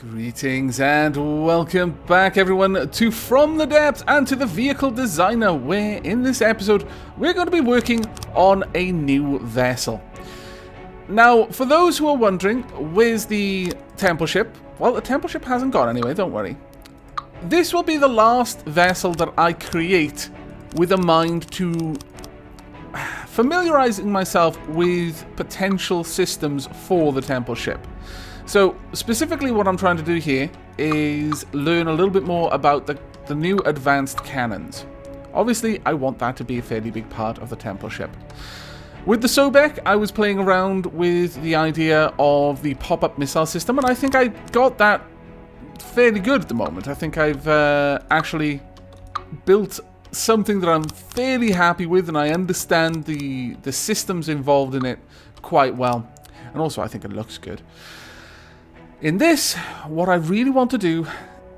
Greetings and welcome back everyone to From the Depths and to the Vehicle Designer, where in this episode we're going to be working on a new vessel. Now, for those who are wondering, where's the temple ship? Well, the temple ship hasn't gone anyway, don't worry. This will be the last vessel that I create with a mind to familiarizing myself with potential systems for the temple ship. So, specifically what I'm trying to do here is learn a little bit more about the new advanced cannons. Obviously, I want that to be a fairly big part of the temple ship. With the Sobek, I was playing around with the idea of the pop-up missile system, and I think I got that fairly good at the moment. I think I've actually built something that I'm fairly happy with, and I understand the systems involved in it quite well. And also, I think it looks good. In this, what I really want to do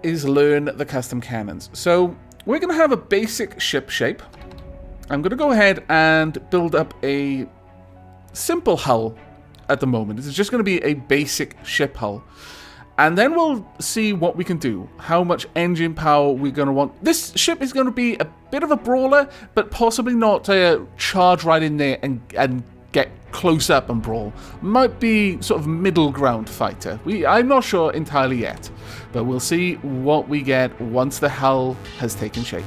is learn the custom cannons. So we're going to have a basic ship shape. I'm going to go ahead and build up a simple hull at the moment. It's just going to be a basic ship hull. And then we'll see what we can do, how much engine power we're going to want. This ship is going to be a bit of a brawler, but possibly not charge right in there and get close up and brawl. Might be sort of middle ground fighter. I'm not sure entirely yet, but we'll see what we get once the hull has taken shape.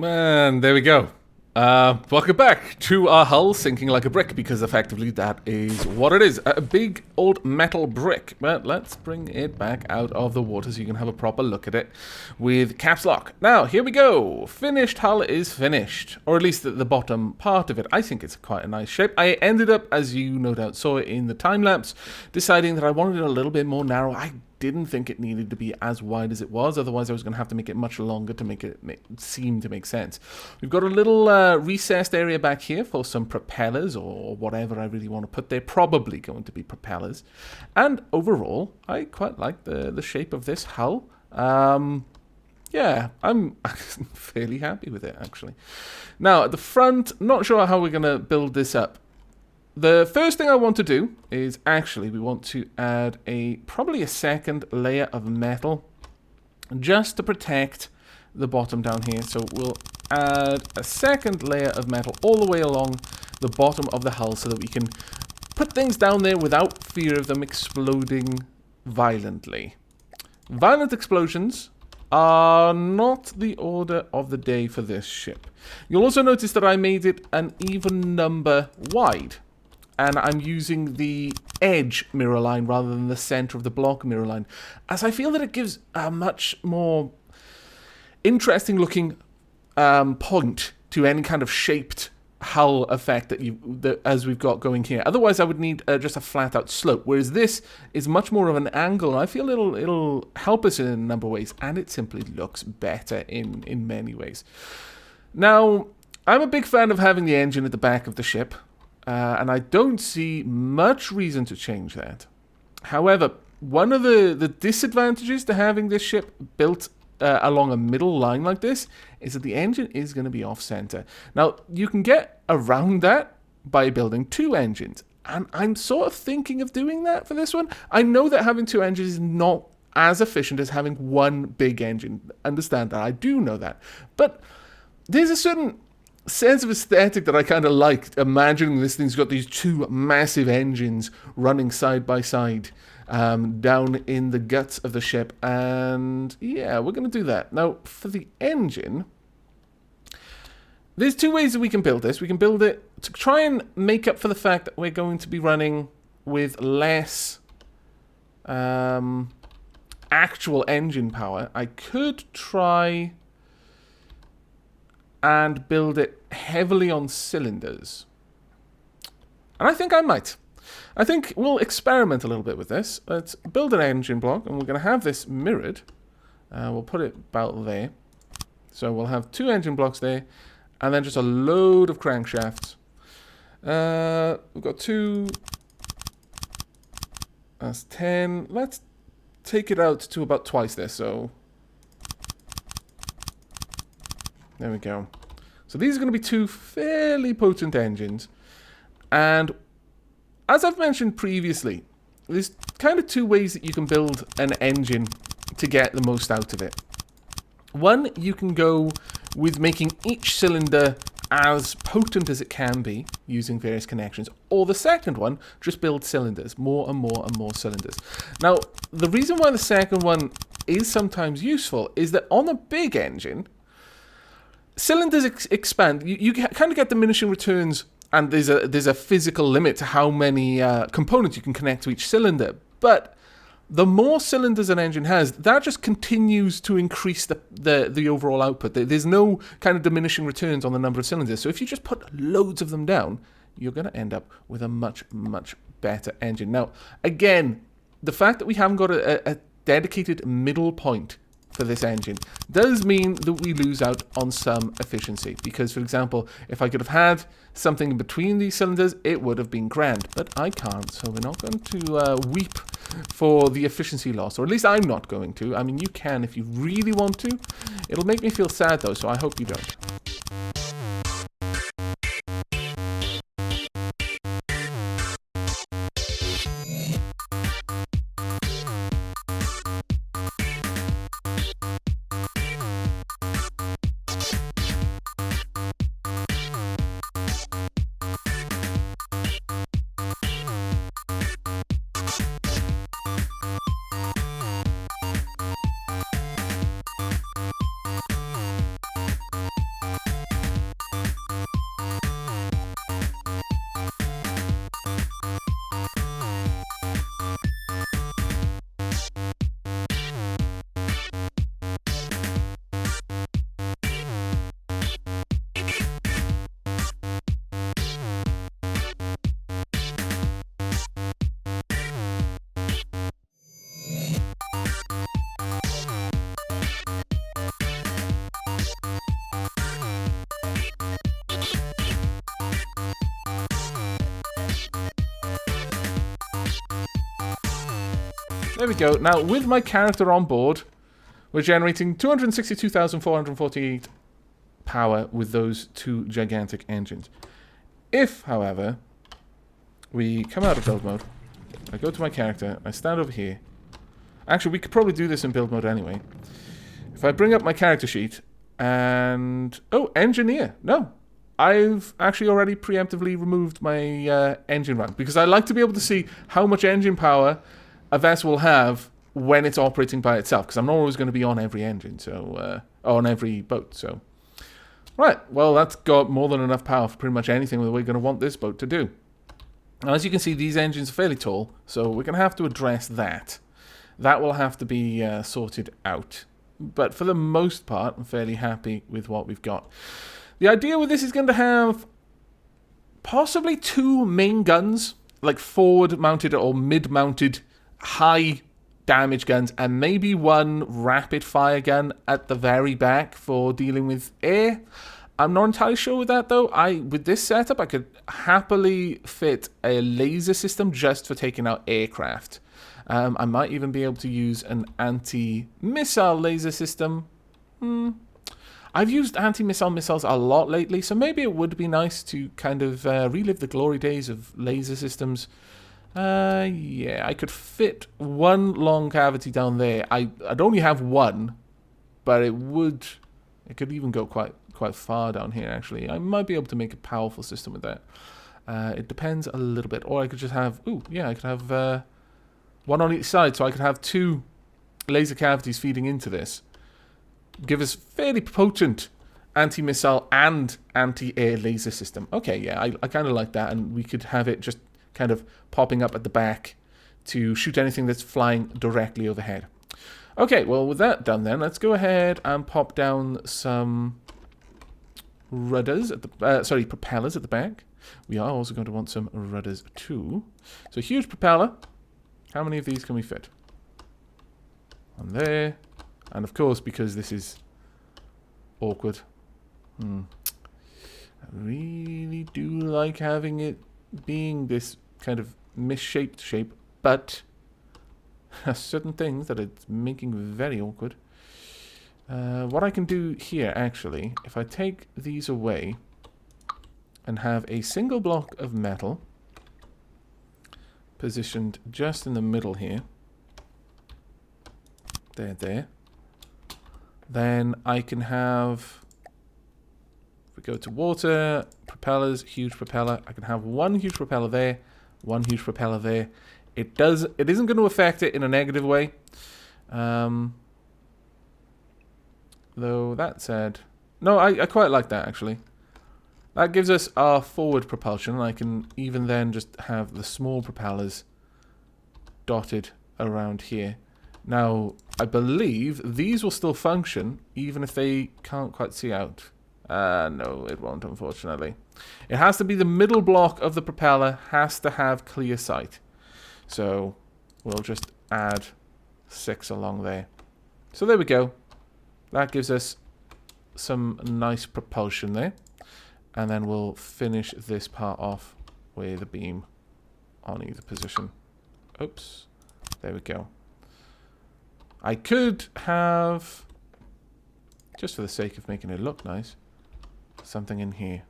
And there we go. Welcome back to our hull sinking like a brick, because effectively that is what it is. A big old metal brick. But let's bring it back out of the water so you can have a proper look at it with caps lock. Now, here we go. Finished hull is finished. Or at least the bottom part of it. I think it's quite a nice shape. I ended up, as you no doubt saw in the time-lapse, deciding that I wanted it a little bit more narrow. I didn't think it needed to be as wide as it was, otherwise I was going to have to make it much longer to make it seem to make sense. We've got a little recessed area back here for some propellers or whatever I really want to put there. Probably going to be propellers. And overall, I quite like the shape of this hull. Yeah, I'm fairly happy with it, actually. Now, at the front, not sure how we're going to build this up. The first thing I want to do is actually we want to add probably a second layer of metal just to protect the bottom down here. So we'll add a second layer of metal all the way along the bottom of the hull so that we can put things down there without fear of them exploding violently. Violent explosions are not the order of the day for this ship. You'll also notice that I made it an even number wide. and I'm using the edge mirror line rather than the center of the block mirror line, as I feel that it gives a much more interesting looking point to any kind of shaped hull effect that as we've got going here. Otherwise, I would need just a flat out slope, whereas this is much more of an angle. I feel it'll help us in a number of ways, and it simply looks better in many ways. Now, I'm a big fan of having the engine at the back of the ship, and I don't see much reason to change that. However, one of the disadvantages to having this ship built along a middle line like this is that the engine is going to be off-center. Now, you can get around that by building two engines, and I'm sort of thinking of doing that for this one. I know that having two engines is not as efficient as having one big engine. Understand that. I do know that. But there's a certain sense of aesthetic that I kind of like, imagining this thing's got these two massive engines running side by side down in the guts of the ship, and yeah, we're going to do that. Now, for the engine, there's two ways that we can build this. We can build it to try and make up for the fact that we're going to be running with less actual engine power. I could try and build it heavily on cylinders, and I think I might. I think we'll experiment a little bit with this. Let's build an engine block, and we're going to have this mirrored. We'll put it about there. So we'll have two engine blocks there, and then just a load of crankshafts. We've got two. That's 10. Let's take it out to about twice this. So there we go. So these are going to be two fairly potent engines, and as I've mentioned previously, there's kind of two ways that you can build an engine to get the most out of it. One, you can go with making each cylinder as potent as it can be using various connections. Or the second one, just build cylinders, more and more and more cylinders. Now, the reason why the second one is sometimes useful is that on a big engine, cylinders expand. You kind of get diminishing returns, and there's a physical limit to how many components you can connect to each cylinder. But the more cylinders an engine has, that just continues to increase the overall output. There's no kind of diminishing returns on the number of cylinders. So if you just put loads of them down, you're going to end up with a much, much better engine. Now, again, the fact that we haven't got a dedicated middle point for this engine does mean that we lose out on some efficiency, because, for example, if I could have had something in between these cylinders, it would have been grand, but I can't, so we're not going to weep for the efficiency loss, or at least I'm not going to. I mean, you can if you really want to. It'll make me feel sad though, so I hope you don't. There we go. Now, with my character on board, we're generating 262,448 power with those two gigantic engines. If, however, we come out of build mode, I go to my character, I stand over here. Actually, we could probably do this in build mode anyway. If I bring up my character sheet and... Oh, engineer. No. I've actually already preemptively removed my engine run, because I like to be able to see how much engine power a vessel will have when it's operating by itself, because I'm not always going to be on every engine, so on every boat. So, right, well, that's got more than enough power for pretty much anything that we're going to want this boat to do. Now, as you can see, these engines are fairly tall, so we're going to have to address that. That will have to be sorted out. But for the most part, I'm fairly happy with what we've got. The idea with this is going to have possibly 2 main guns, like forward-mounted or mid-mounted high-damage guns, and maybe 1 rapid-fire gun at the very back for dealing with air. I'm not entirely sure with that, though. With this setup, I could happily fit a laser system just for taking out aircraft. I might even be able to use an anti-missile laser system. I've used anti-missile missiles a lot lately, so maybe it would be nice to kind of relive the glory days of laser systems. Yeah, I could fit 1 long cavity down there. I'd only have 1, but it could even go quite far down here, actually. I might be able to make a powerful system with that. It depends a little bit. Or I could just have... Ooh, yeah, I could have 1 on each side, so I could have 2 laser cavities feeding into this. Give us fairly potent anti-missile and anti-air laser system. Okay, yeah, I kind of like that, and we could have it just kind of popping up at the back to shoot anything that's flying directly overhead. Okay, well, with that done then, let's go ahead and pop down some rudders at the propellers at the back. We are also going to want some rudders too. So huge propeller. How many of these can we fit? On there. And of course, because this is awkward. I really do like having it being this kind of misshaped shape, but certain things that it's making very awkward. What I can do here, actually, if I take these away and have a single block of metal positioned just in the middle here, there, then I can have, if we go to water, propellers, huge propeller, I can have 1 huge propeller there, 1 huge propeller there. It isn't going to affect it in a negative way. Though that said, no, I quite like that, actually. That gives us our forward propulsion. I can even then just have the small propellers dotted around here. Now, I believe these will still function even if they can't quite see out. No, it won't, unfortunately. It has to be the middle block of the propeller has to have clear sight. So we'll just add 6 along there. So there we go. That gives us some nice propulsion there. And then we'll finish this part off with a beam on either position. Oops. There we go. I could have, just for the sake of making it look nice, something in here.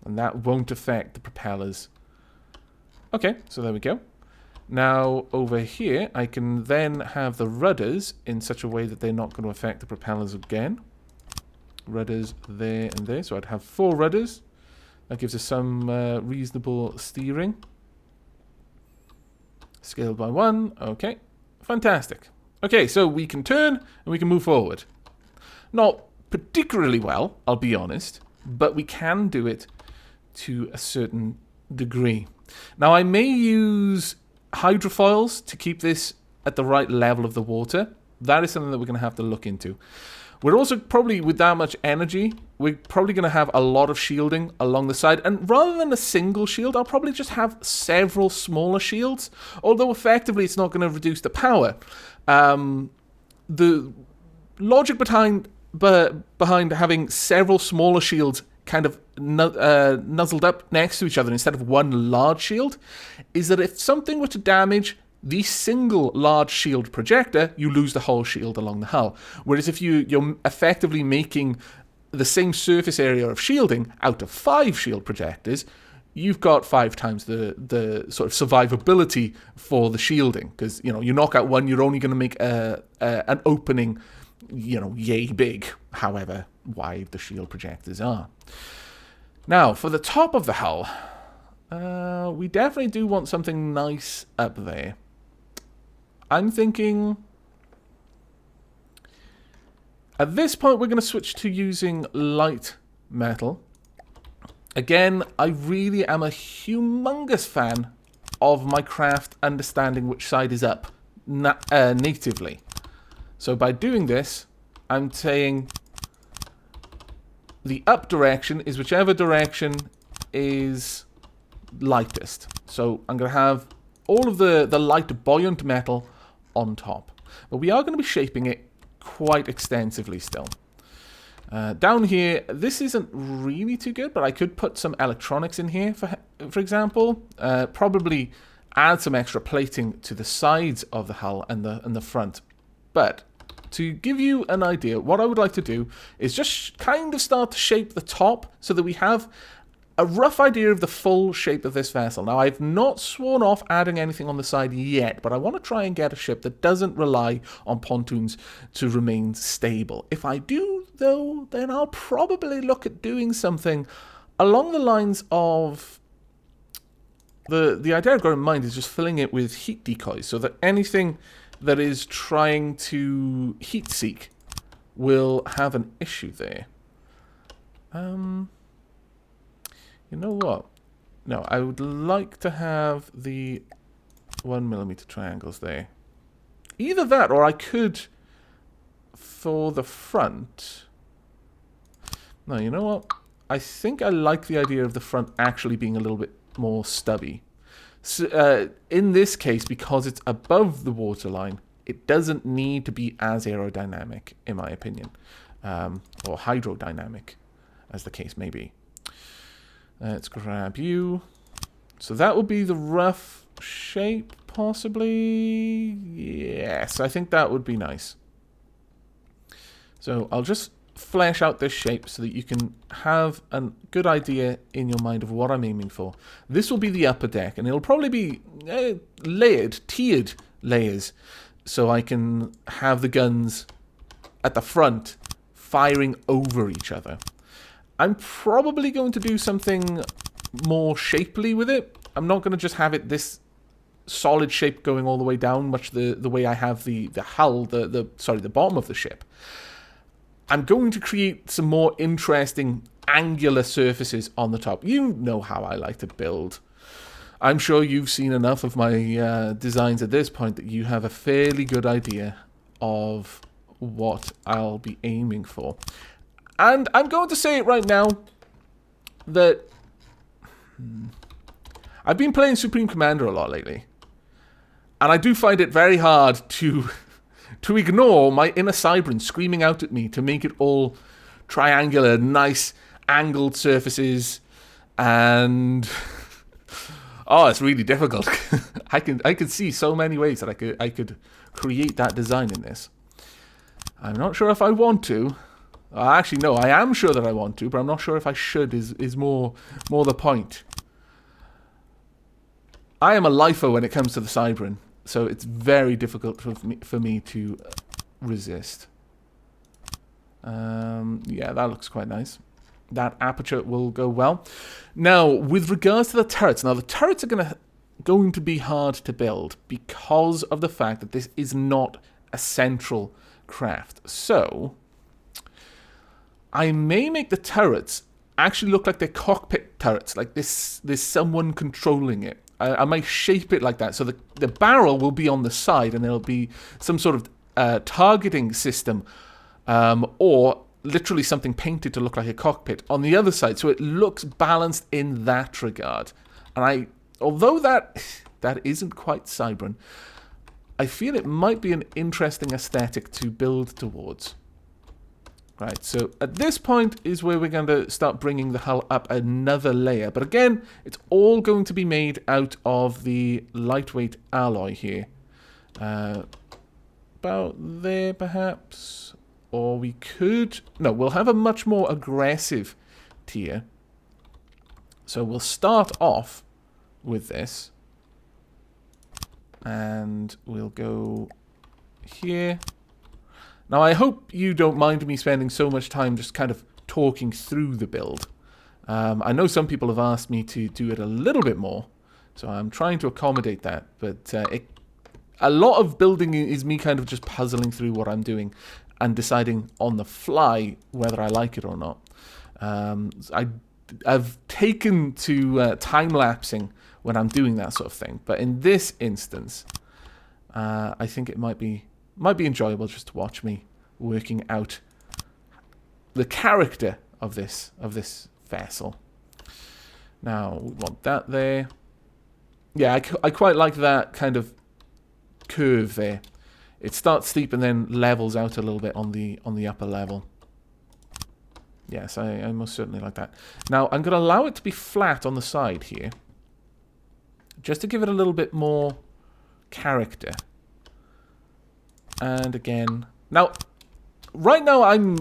And that won't affect the propellers. Okay, so there we go. Now, over here, I can then have the rudders in such a way that they're not going to affect the propellers again. Rudders there and there. So I'd have 4 rudders. That gives us some reasonable steering. Scaled by 1. Okay. Fantastic. Okay, so we can turn and we can move forward. Not particularly well, I'll be honest, but we can do it to a certain degree. Now, I may use hydrofoils to keep this at the right level of the water. That is something that we're going to have to look into. We're also probably, with that much energy, we're probably going to have a lot of shielding along the side. And rather than a single shield, I'll probably just have several smaller shields. Although effectively it's not going to reduce the power. The logic behind having several smaller shields kind of nuzzled up next to each other instead of one large shield is that if something were to damage the single large shield projector, you lose the whole shield along the hull. Whereas if you're effectively making the same surface area of shielding out of 5 shield projectors, you've got 5 times the sort of survivability for the shielding. Because, you knock out one, you're only going to make an opening, yay big, however wide the shield projectors are. Now, for the top of the hull, we definitely do want something nice up there. I'm thinking, at this point, we're going to switch to using light metal. Again, I really am a humongous fan of my craft understanding which side is up natively. So by doing this, I'm saying the up direction is whichever direction is lightest. So I'm going to have all of the light buoyant metal on top. But we are going to be shaping it quite extensively still. Down here, this isn't really too good, but I could put some electronics in here, for example. Probably add some extra plating to the sides of the hull and the front. But to give you an idea, what I would like to do is just kind of start to shape the top so that we have a rough idea of the full shape of this vessel. Now, I've not sworn off adding anything on the side yet, but I want to try and get a ship that doesn't rely on pontoons to remain stable. If I do, though, then I'll probably look at doing something along the lines of... The idea I've got in mind is just filling it with heat decoys, so that anything that is trying to heat seek will have an issue there. You know what? No, I would like to have the 1mm triangles there. Either that, or I could, for the front... No, you know what? I think I like the idea of the front actually being a little bit more stubby. So, in this case, because it's above the waterline, it doesn't need to be as aerodynamic, in my opinion. Or hydrodynamic, as the case may be. Let's grab you. So that will be the rough shape, possibly. Yes, I think that would be nice. So I'll just flesh out this shape so that you can have a good idea in your mind of what I'm aiming for. This will be the upper deck, and it'll probably be layered, tiered layers, so I can have the guns at the front firing over each other. I'm probably going to do something more shapely with it. I'm not going to just have it this solid shape going all the way down, much the way I have the hull, the bottom of the ship. I'm going to create some more interesting angular surfaces on the top. You know how I like to build. I'm sure you've seen enough of my designs at this point that you have a fairly good idea of what I'll be aiming for. And I'm going to say it right now that I've been playing Supreme Commander a lot lately. And I do find it very hard to ignore my inner Cybran screaming out at me to make it all triangular, nice angled surfaces. And oh, it's really difficult. I can see so many ways that I could create that design in this. I'm not sure if I want to. Actually, no, I am sure that I want to, but I'm not sure if I should is more the point. I am a lifer when it comes to the Cybran, so it's very difficult for me to resist. Yeah, that looks quite nice. That aperture will go well. Now, with regards to the turrets, the turrets are going to be hard to build because of the fact that this is not a central craft. So I may make the turrets actually look like they're cockpit turrets, like there's someone controlling it. I might shape it like that, so the barrel will be on the side, and there'll be some sort of targeting system, or literally something painted to look like a cockpit on the other side, so it looks balanced in that regard. And although that isn't quite Cybran, I feel it might be an interesting aesthetic to build towards. Right, so at this point is where we're going to start bringing the hull up another layer. But again, it's all going to be made out of the lightweight alloy here. About there, perhaps. Or we could... No, we'll have a much more aggressive tier. So we'll start off with this. And we'll go here. Now, I hope you don't mind me spending so much time just kind of talking through the build. I know some people have asked me to do it a little bit more, so I'm trying to accommodate that. But a lot of building is me kind of just puzzling through what I'm doing and deciding on the fly whether I like it or not. I've taken to time-lapsing when I'm doing that sort of thing. But in this instance, I think it might be enjoyable just to watch me working out the character of this vessel. Now we want that there. Yeah, I quite like that kind of curve there. It starts steep and then levels out a little bit on the upper level. Yes, I most certainly like that. Now I'm going to allow it to be flat on the side here, just to give it a little bit more character. And again, now, right now I'm...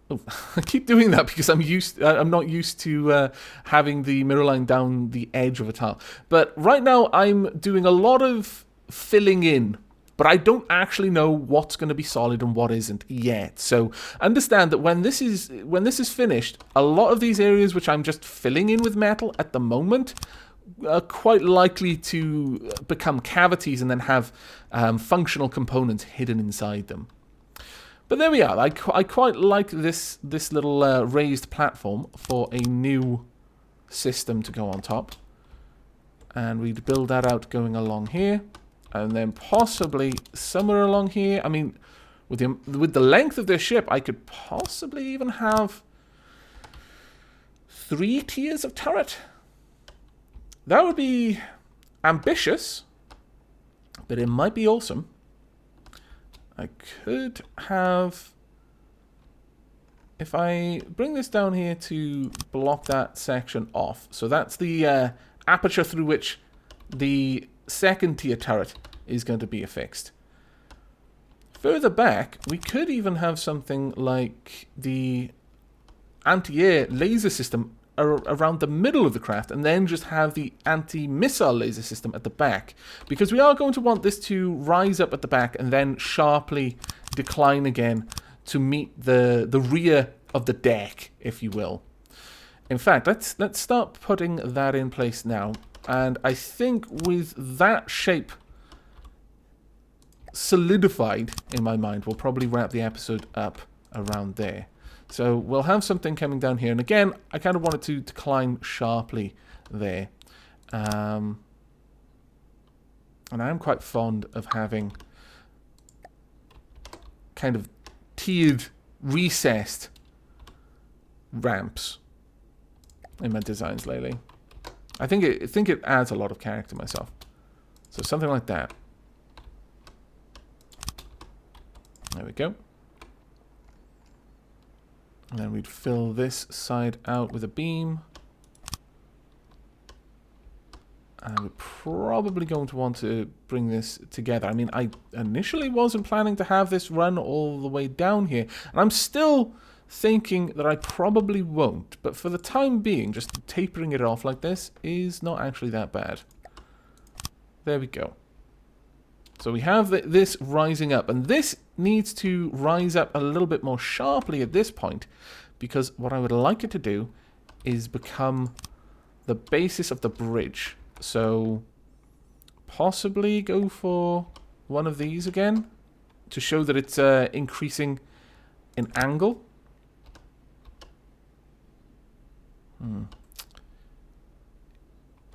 Oh, I keep doing that because I'm not used to having the mirror line down the edge of a tile. But right now I'm doing a lot of filling in, but I don't actually know what's going to be solid and what isn't yet. So understand that when this is finished, a lot of these areas which I'm just filling in with metal at the moment are quite likely to become cavities and then have functional components hidden inside them. But there we are. I quite like this little raised platform for a new system to go on top. And we'd build that out going along here. And then possibly somewhere along here. I mean, with the length of this ship, I could possibly even have 3 tiers of turret. That would be ambitious, but it might be awesome. I could have... If I bring this down here to block that section off. So that's the aperture through which the second tier turret is going to be affixed. Further back, we could even have something like the anti-air laser system around the middle of the craft, and then just have the anti-missile laser system at the back, because we are going to want this to rise up at the back and then sharply decline again to meet the rear of the deck, if you will. In fact, let's start putting that in place now, and I think with that shape solidified in my mind, we'll probably wrap the episode up around there. So we'll have something coming down here. And again, I kind of wanted to decline sharply there. And I am quite fond of having kind of tiered, recessed ramps in my designs lately. I think it adds a lot of character myself. So something like that. There we go. And then we'd fill this side out with a beam. And we're probably going to want to bring this together. I mean, I initially wasn't planning to have this run all the way down here. And I'm still thinking that I probably won't. But for the time being, just tapering it off like this is not actually that bad. There we go. So we have this rising up, and this needs to rise up a little bit more sharply at this point, because what I would like it to do is become the basis of the bridge. So possibly go for one of these again to show that it's increasing in angle.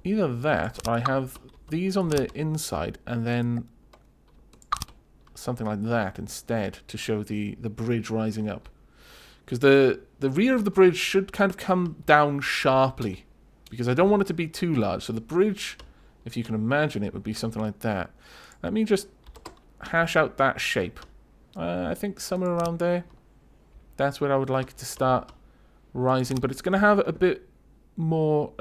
Either that, or I have these on the inside and then something like that instead to show the bridge rising up. Because the rear of the bridge should kind of come down sharply, because I don't want it to be too large. So the bridge, if you can imagine it, would be something like that. Let me just hash out that shape. I think somewhere around there. That's where I would like it to start rising. But it's going to have a bit more,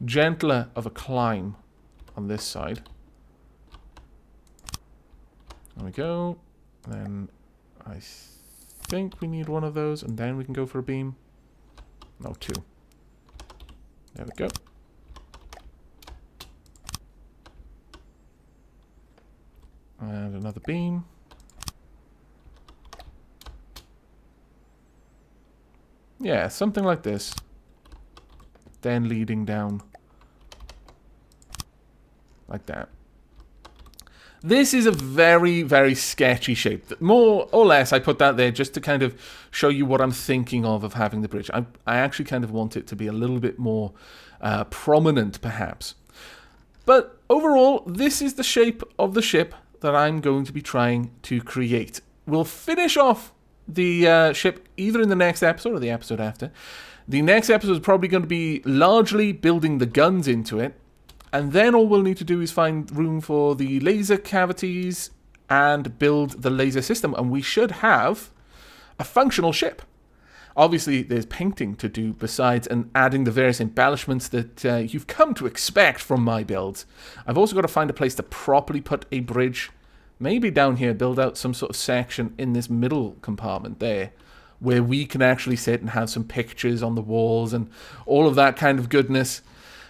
gentler of a climb on this side. There we go. Then I think we need one of those, and then we can go for a beam. No, 2. There we go. And another beam. Yeah, something like this. Then leading down. Like that. This is a very, very sketchy shape. More or less, I put that there just to kind of show you what I'm thinking of having the bridge. I actually kind of want it to be a little bit more prominent, perhaps. But overall, this is the shape of the ship that I'm going to be trying to create. We'll finish off the ship either in the next episode or the episode after. The next episode is probably going to be largely building the guns into it. And then all we'll need to do is find room for the laser cavities and build the laser system. And we should have a functional ship. Obviously, there's painting to do besides and adding the various embellishments that you've come to expect from my builds. I've also got to find a place to properly put a bridge. Maybe down here, build out some sort of section in this middle compartment there, where we can actually sit and have some pictures on the walls and all of that kind of goodness.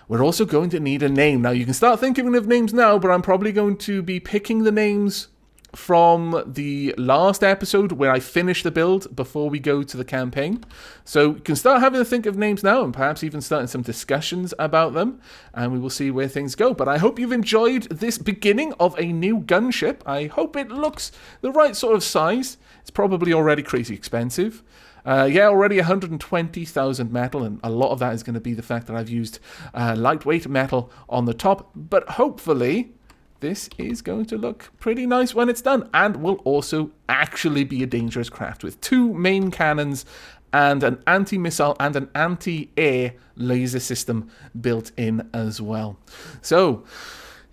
We're also going to need a name. Now, you can start thinking of names now, but I'm probably going to be picking the names from the last episode where I finish the build before we go to the campaign. So you can start having to think of names now and perhaps even starting some discussions about them, and we will see where things go. But I hope you've enjoyed this beginning of a new gunship. I hope it looks the right sort of size. It's probably already crazy expensive. Already 120,000 metal, and a lot of that is going to be the fact that I've used lightweight metal on the top, but hopefully this is going to look pretty nice when it's done, and will also actually be a dangerous craft with 2 main cannons and an anti-missile and an anti-air laser system built in as well. So,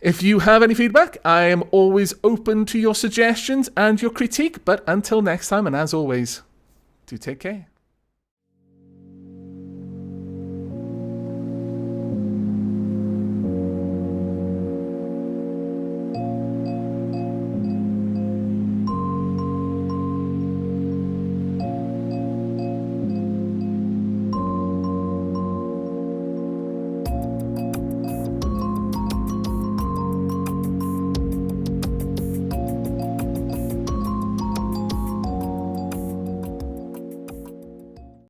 if you have any feedback, I am always open to your suggestions and your critique, but until next time, and as always, do take care.